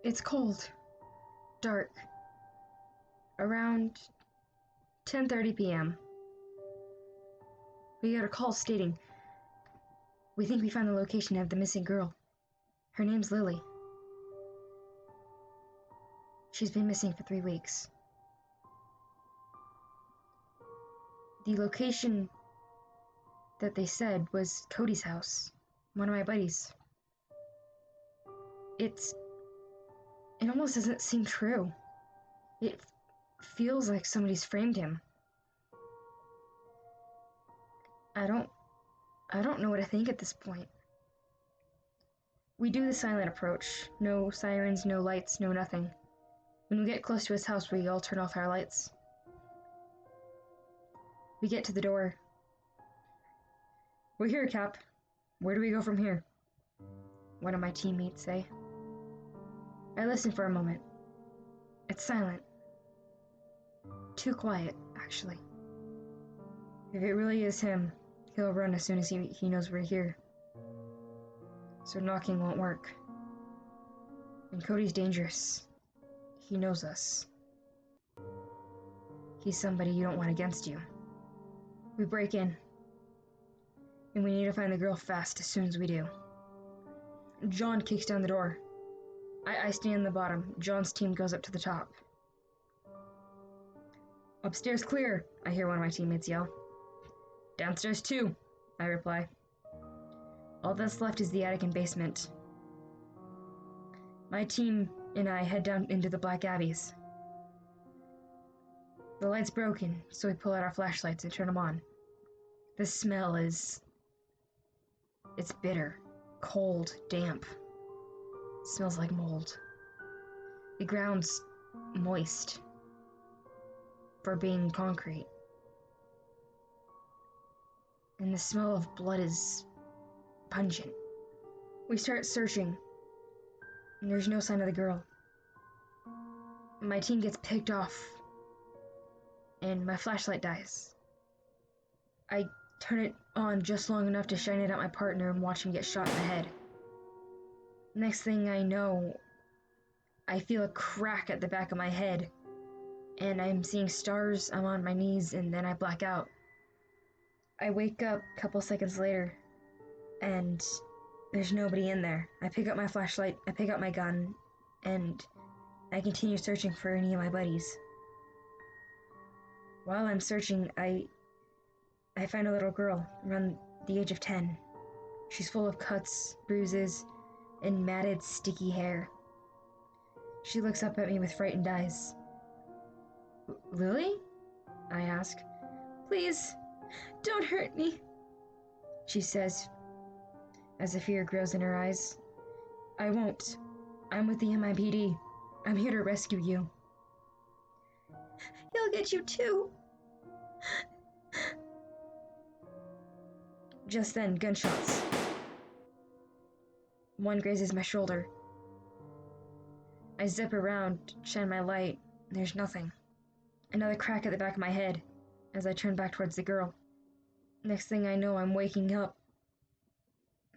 It's cold. Dark. Around 10:30 p.m. We got a call stating, "We think we found the location of the missing girl. Her name's Lily. She's been missing for 3 weeks." The location that they said was Cody's house, one of my buddies. It almost doesn't seem true. It feels like somebody's framed him. I don't know what to think at this point. We do the silent approach. No sirens, no lights, no nothing. When we get close to his house, we all turn off our lights. We get to the door. "We're here, Cap. Where do we go from here?" one of my teammates say. I listen for a moment. It's silent. Too quiet, actually. If it really is him, he'll run as soon as he knows we're here. So knocking won't work. And Cody's dangerous. He knows us. He's somebody you don't want against you. We break in. And we need to find the girl fast as soon as we do. John kicks down the door. I stand in the bottom. John's team goes up to the top. "Upstairs clear," I hear one of my teammates yell. "Downstairs too," I reply. All that's left is the attic and basement. My team and I head down into the Black Abbeys. The light's broken, so we pull out our flashlights and turn them on. The smell it's bitter, cold, damp. It smells like mold. The ground's moist for being concrete. And the smell of blood is pungent. We start searching, and there's no sign of the girl. My team gets picked off, and my flashlight dies. I turn it on just long enough to shine it at my partner and watch him get shot in the head. Next thing I know, I feel a crack at the back of my head, and I'm seeing stars. I'm on my knees, and then I black out. I wake up a couple seconds later, and there's nobody in there. I pick up my flashlight, I pick up my gun, and I continue searching for any of my buddies. While I'm searching, I find a little girl around the age of 10. She's full of cuts, bruises, and matted, sticky hair. She looks up at me with frightened eyes. "Lily?" I ask. "Please, don't hurt me," she says, as the fear grows in her eyes. "I won't. I'm with the MIPD. I'm here to rescue you." "He'll get you too." Just then, gunshots. One grazes my shoulder. I zip around, shine my light. There's nothing. Another crack at the back of my head as I turn back towards the girl. Next thing I know, I'm waking up.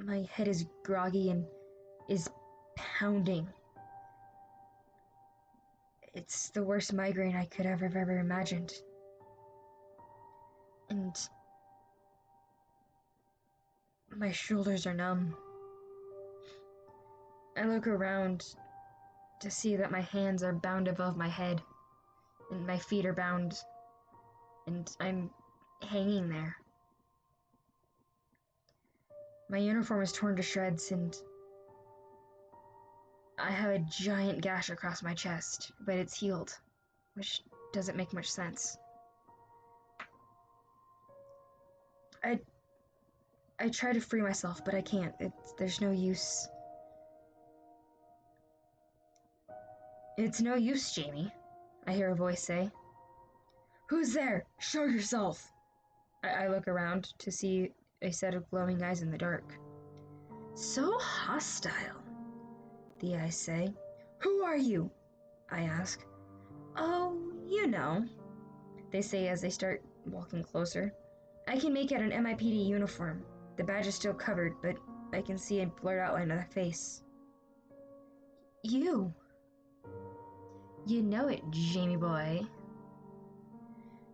My head is groggy and is pounding. It's the worst migraine I could have ever imagined. And my shoulders are numb. I look around to see that my hands are bound above my head, and my feet are bound, and I'm hanging there. My uniform is torn to shreds, and I have a giant gash across my chest, but it's healed, which doesn't make much sense. I try to free myself, but I can't. There's no use. "It's no use, Jamie," I hear a voice say. "Who's there? Show yourself!" I look around to see a set of glowing eyes in the dark. "So hostile," the eyes say. "Who are you?" I ask. "Oh, you know," they say as they start walking closer. I can make out an MIPD uniform. The badge is still covered, but I can see a blurred outline of the face. "You," You know it, Jamie boy.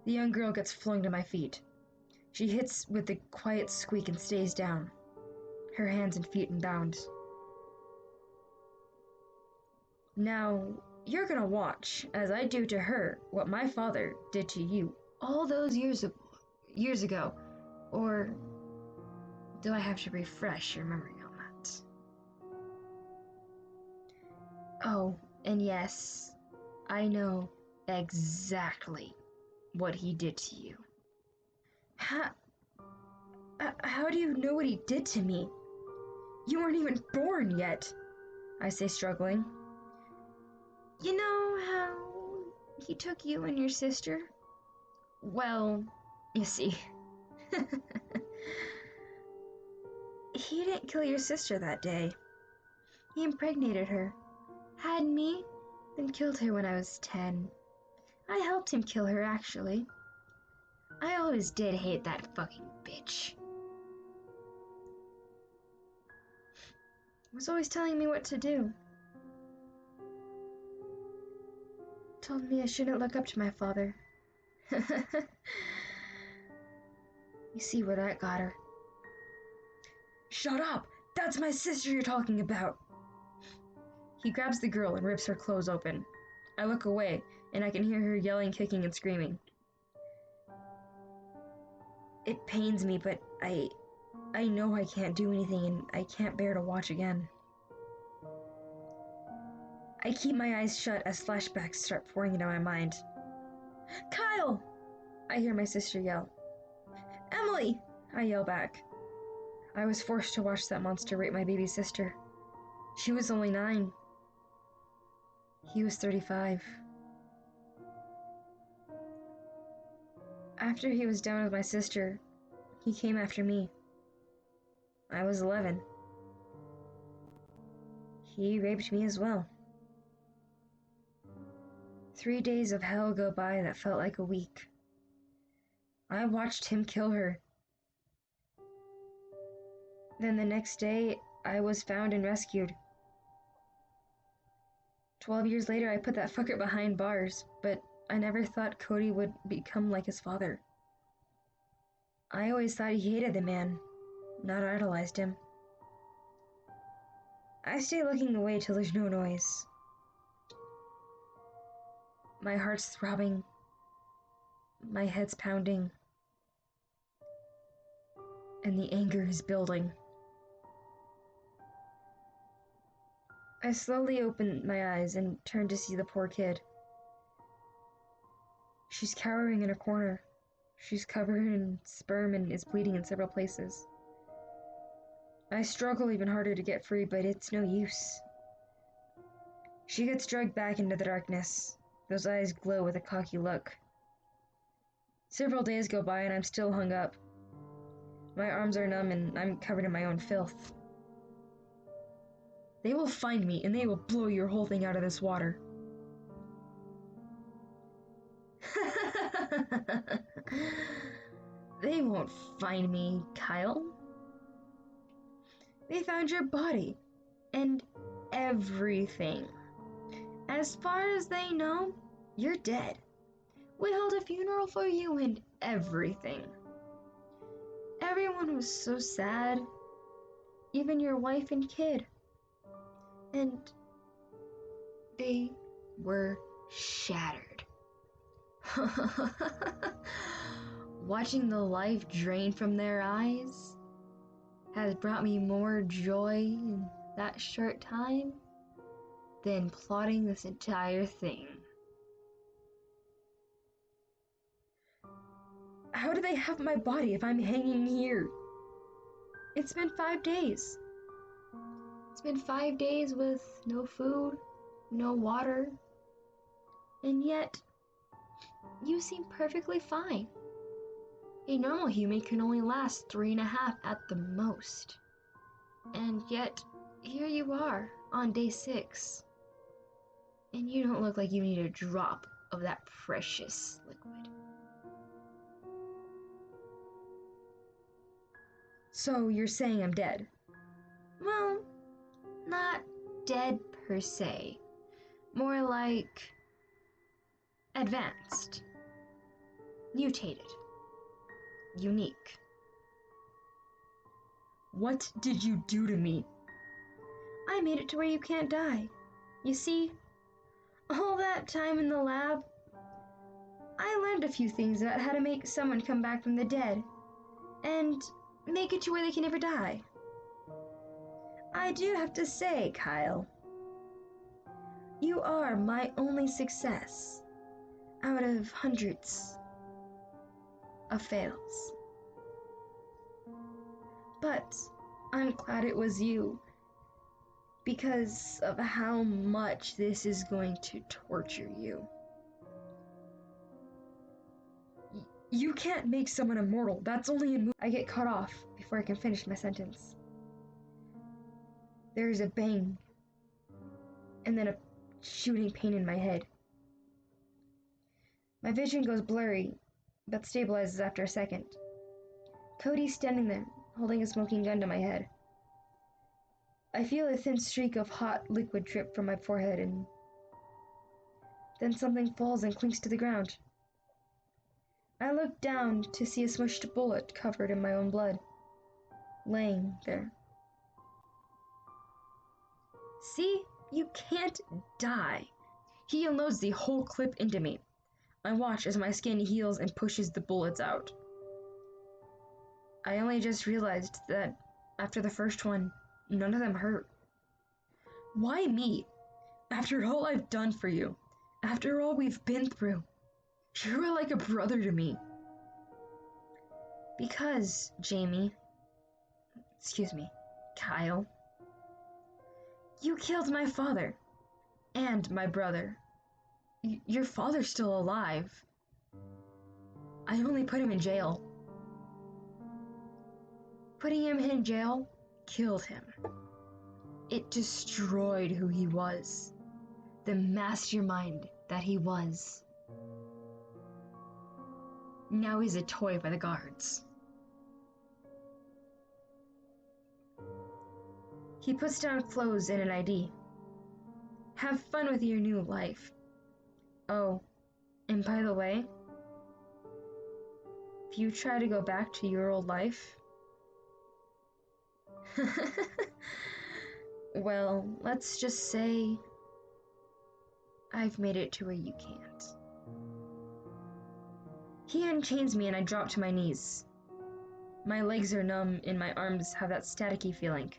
The young girl gets flung to my feet. She hits with a quiet squeak and stays down, her hands and feet in bounds. Now, you're gonna watch as I do to her what my father did to you all those years ago. Or do I have to refresh your memory on that? Oh, and yes, I know exactly what he did to you. How do you know what he did to me? You weren't even born yet, I say, struggling. You know how he took you and your sister? Well, you see, he didn't kill your sister that day. He impregnated her, had me, then killed her when I was 10. I helped him kill her, actually. I always did hate that fucking bitch. He was always telling me what to do. Told me I shouldn't look up to my father. You see where that got her. Shut up! That's my sister you're talking about! He grabs the girl and rips her clothes open. I look away, and I can hear her yelling, kicking, and screaming. It pains me, but I know I can't do anything, and I can't bear to watch again. I keep my eyes shut as flashbacks start pouring into my mind. Kyle! I hear my sister yell. Emily! I yell back. I was forced to watch that monster rape my baby sister. She was only 9. He was 35. After he was done with my sister, he came after me. I was 11. He raped me as well. 3 days of hell go by that felt like a week. I watched him kill her. Then the next day, I was found and rescued. 12 years later, I put that fucker behind bars, but I never thought Cody would become like his father. I always thought he hated the man, not idolized him. I stay looking away till there's no noise. My heart's throbbing. My head's pounding. And the anger is building. I slowly open my eyes and turn to see the poor kid. She's cowering in a corner. She's covered in sperm and is bleeding in several places. I struggle even harder to get free, but it's no use. She gets dragged back into the darkness. Those eyes glow with a cocky look. Several days go by and I'm still hung up. My arms are numb and I'm covered in my own filth. They will find me and they will blow your whole thing out of this water. They won't find me, Kyle. They found your body and everything. As far as they know, you're dead. We held a funeral for you and everything. Everyone was so sad, even your wife and kid. And they were shattered. Watching the life drain from their eyes has brought me more joy in that short time than plotting this entire thing. How do they have my body if I'm hanging here? It's been 5 days. It's been 5 days with no food, no water, and yet you seem perfectly fine. A normal human can only last 3.5 at the most. And yet, here you are on day 6. And you don't look like you need a drop of that precious liquid. So you're saying I'm dead? Well, not dead per se. More like Advanced. Mutated. Unique. What did you do to me? I made it to where you can't die. You see, all that time in the lab, I learned a few things about how to make someone come back from the dead, and make it to where they can never die. I do have to say, Kyle, you are my only success out of hundreds of fails. But I'm glad it was you, because of how much this is going to torture you. You can't make someone immortal. That's only in I get cut off before I can finish my sentence. There is a bang, and then a shooting pain in my head. My vision goes blurry, but stabilizes after a second. Cody's standing there, holding a smoking gun to my head. I feel a thin streak of hot liquid drip from my forehead, and then something falls and clinks to the ground. I look down to see a smushed bullet covered in my own blood, laying there. See? You can't die. He unloads the whole clip into me. I watch as my skin heals and pushes the bullets out. I only just realized that after the first one, none of them hurt. Why me? After all I've done for you, after all we've been through, you are like a brother to me. Because, Kyle, you killed my father and my brother. Your father's still alive. I only put him in jail. Putting him in jail killed him. It destroyed who he was, the mastermind that he was. Now he's a toy by the guards. He puts down clothes and an ID. Have fun with your new life. Oh, and by the way, if you try to go back to your old life, well, let's just say I've made it to where you can't. He unchains me and I drop to my knees. My legs are numb and my arms have that staticky feeling.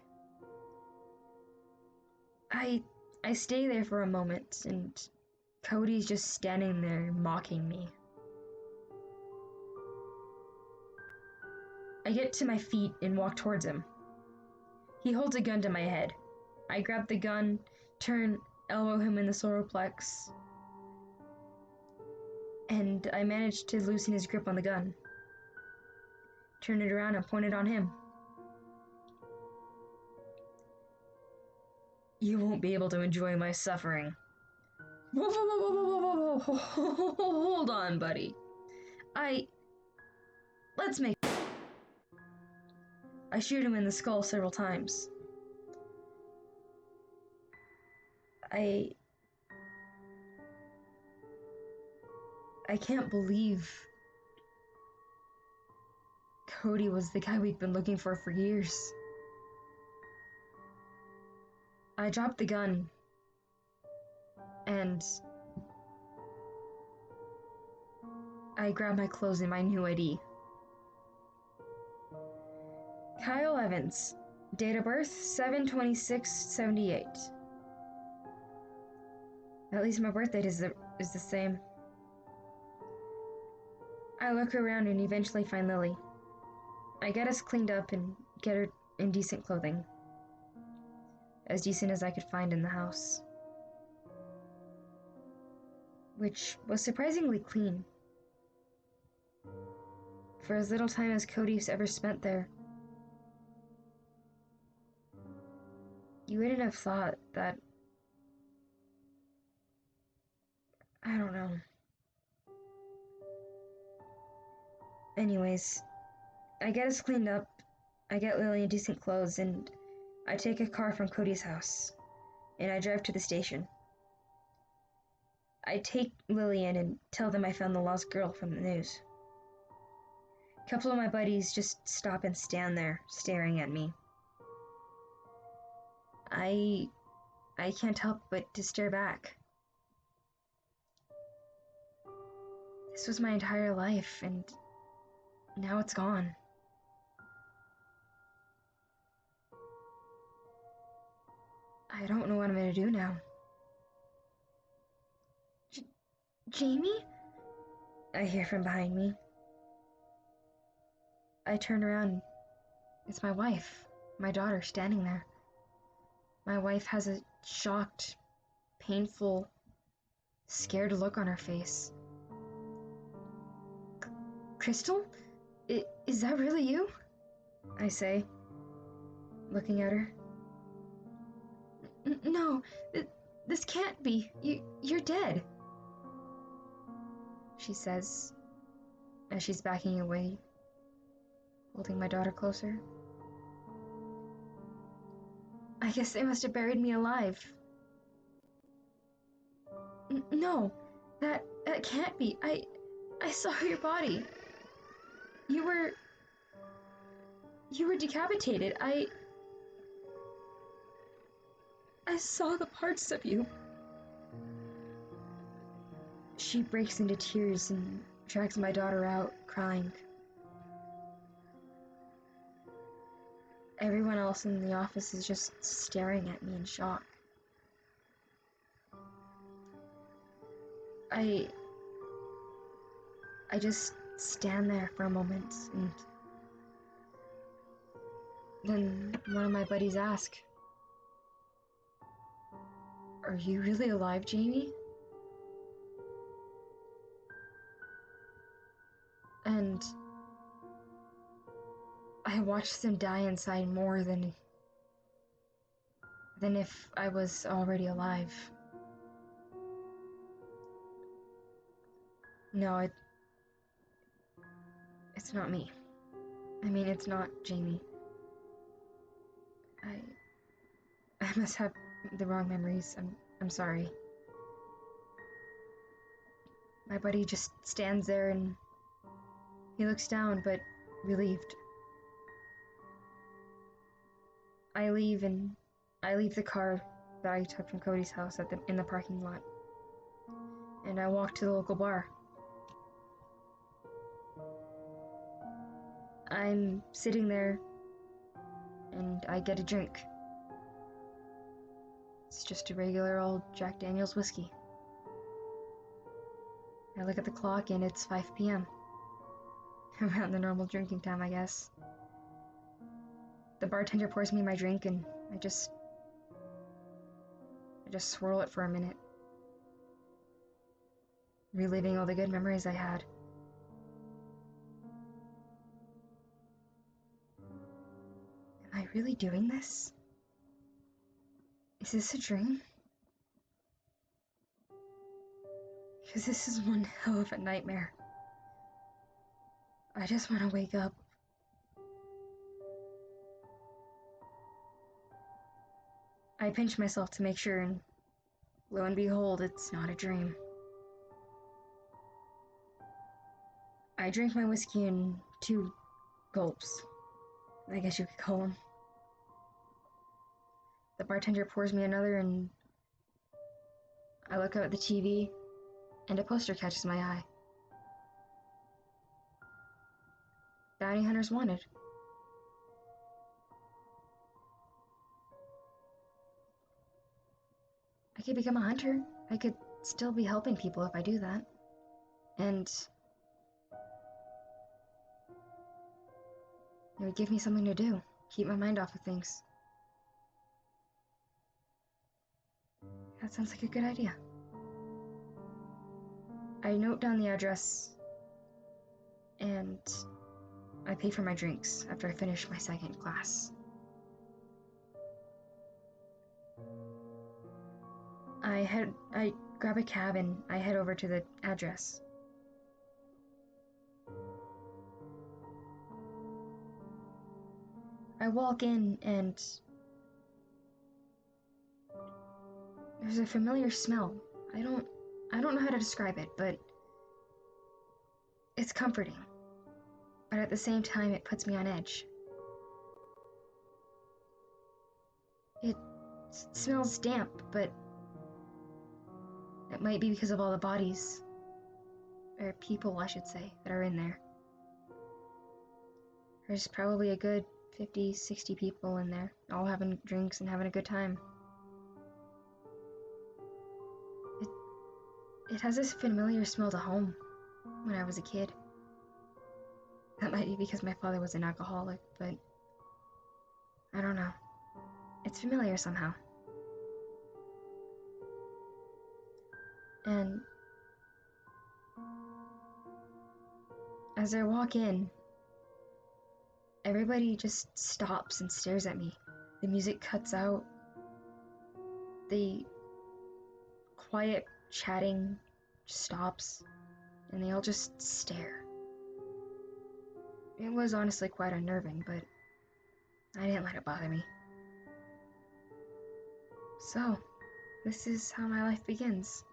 I stay there for a moment and Cody's just standing there mocking me. I get to my feet and walk towards him. He holds a gun to my head. I grab the gun, turn, elbow him in the solar plex, and I manage to loosen his grip on the gun. Turn it around and point it on him. You won't be able to enjoy my suffering. Whoa, whoa, whoa, whoa, whoa, whoa, whoa, hold on, buddy. Let's make... I shoot him in the skull several times. I can't believe Cody was the guy we've been looking for years. I dropped the gun, and I grabbed my clothes and my new ID. Kyle Evans, date of birth 7/26/78. At least my birth date is the same. I look around and eventually find Lily. I get us cleaned up and get her in decent clothing. As decent as I could find in the house. Which was surprisingly clean. For as little time as Cody's ever spent there. You wouldn't have thought that... I don't know. Anyways, I get us cleaned up, I get Lily in decent clothes, and I take a car from Cody's house, and I drive to the station. I take Lillian and tell them I found the lost girl from the news. A couple of my buddies just stop and stand there, staring at me. I can't help but to stare back. This was my entire life, and now it's gone. I don't know what I'm gonna do now. Jamie? I hear from behind me. I turn around. It's my wife, my daughter, standing there. My wife has a shocked, painful, scared look on her face. Crystal? Is that really you? I say, looking at her. No, this can't be. You're dead, she says, as she's backing away, holding my daughter closer. I guess they must have buried me alive. No, that can't be. I saw your body. You were decapitated. I saw the parts of you. She breaks into tears and drags my daughter out, crying. Everyone else in the office is just staring at me in shock. I just stand there for a moment, and then one of my buddies asks, "Are you really alive, Jamie?" And I watched them die inside more than if I was already alive. No, it's not me. I mean, it's not Jamie. I must have the wrong memories. I'm sorry. My buddy just stands there and he looks down, but relieved. I leave the car that I took from Cody's house in the parking lot. And I walk to the local bar. I'm sitting there and I get a drink. It's just a regular old Jack Daniel's whiskey. I look at the clock and it's 5 p.m. Around the normal drinking time, I guess. The bartender pours me my drink and I just swirl it for a minute, reliving all the good memories I had. Am I really doing this? Is this a dream? Because this is one hell of a nightmare. I just want to wake up. I pinch myself to make sure, and lo and behold, it's not a dream. I drink my whiskey in 2 gulps, I guess you could call them. The bartender pours me another, and I look up at the TV, and a poster catches my eye. Bounty Hunters Wanted. I could become a hunter. I could still be helping people if I do that. And it would give me something to do. Keep my mind off of things. That sounds like a good idea. I note down the address, and I pay for my drinks after I finish my second glass. I grab a cab and I head over to the address. I walk in and there's a familiar smell. I don't I don't know how to describe it, but it's comforting. But at the same time, it puts me on edge. It smells damp, but it might be because of all the bodies, or people, I should say, that are in there. There's probably a good 50, 60 people in there, all having drinks and having a good time. It has this familiar smell to home when I was a kid. That might be because my father was an alcoholic, but I don't know. It's familiar somehow. And as I walk in, everybody just stops and stares at me. The music cuts out. The quiet chatting stops, and they all just stare. It was honestly quite unnerving, but I didn't let it bother me. So, this is how my life begins.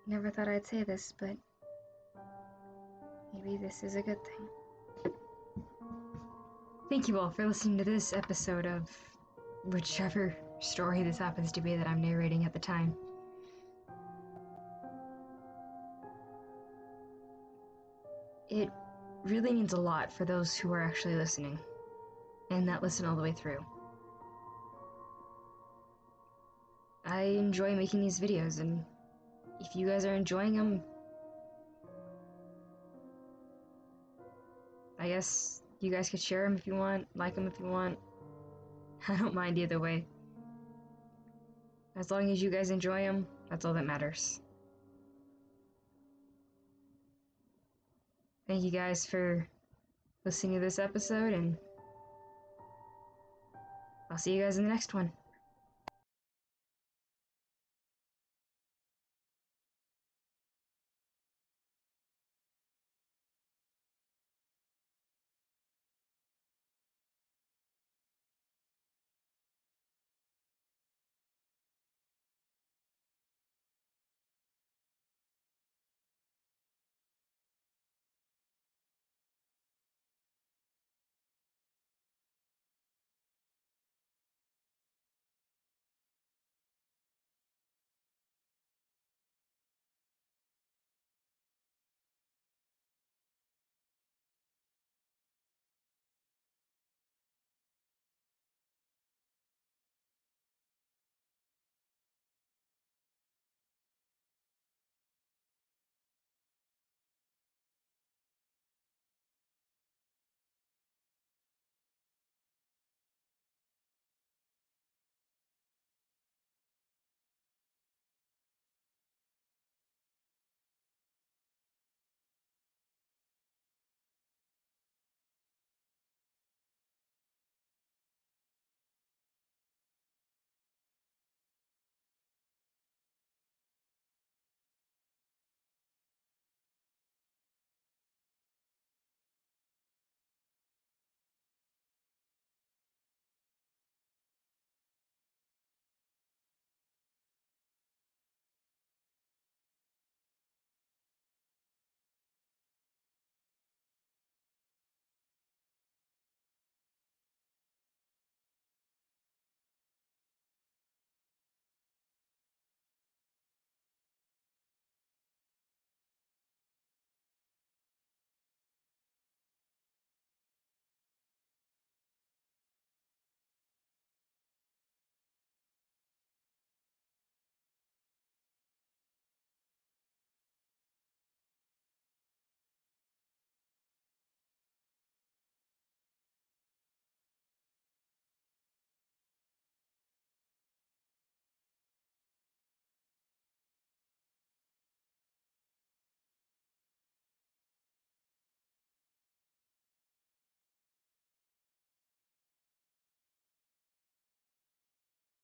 Never thought I'd say this, but maybe this is a good thing. Thank you all for listening to this episode of whichever story this happens to be that I'm narrating at the time. It really means a lot for those who are actually listening, and that listen all the way through. I enjoy making these videos, and if you guys are enjoying them, I guess you guys could share them if you want, like them if you want. I don't mind either way. As long as you guys enjoy them, that's all that matters. Thank you guys for listening to this episode, and I'll see you guys in the next one.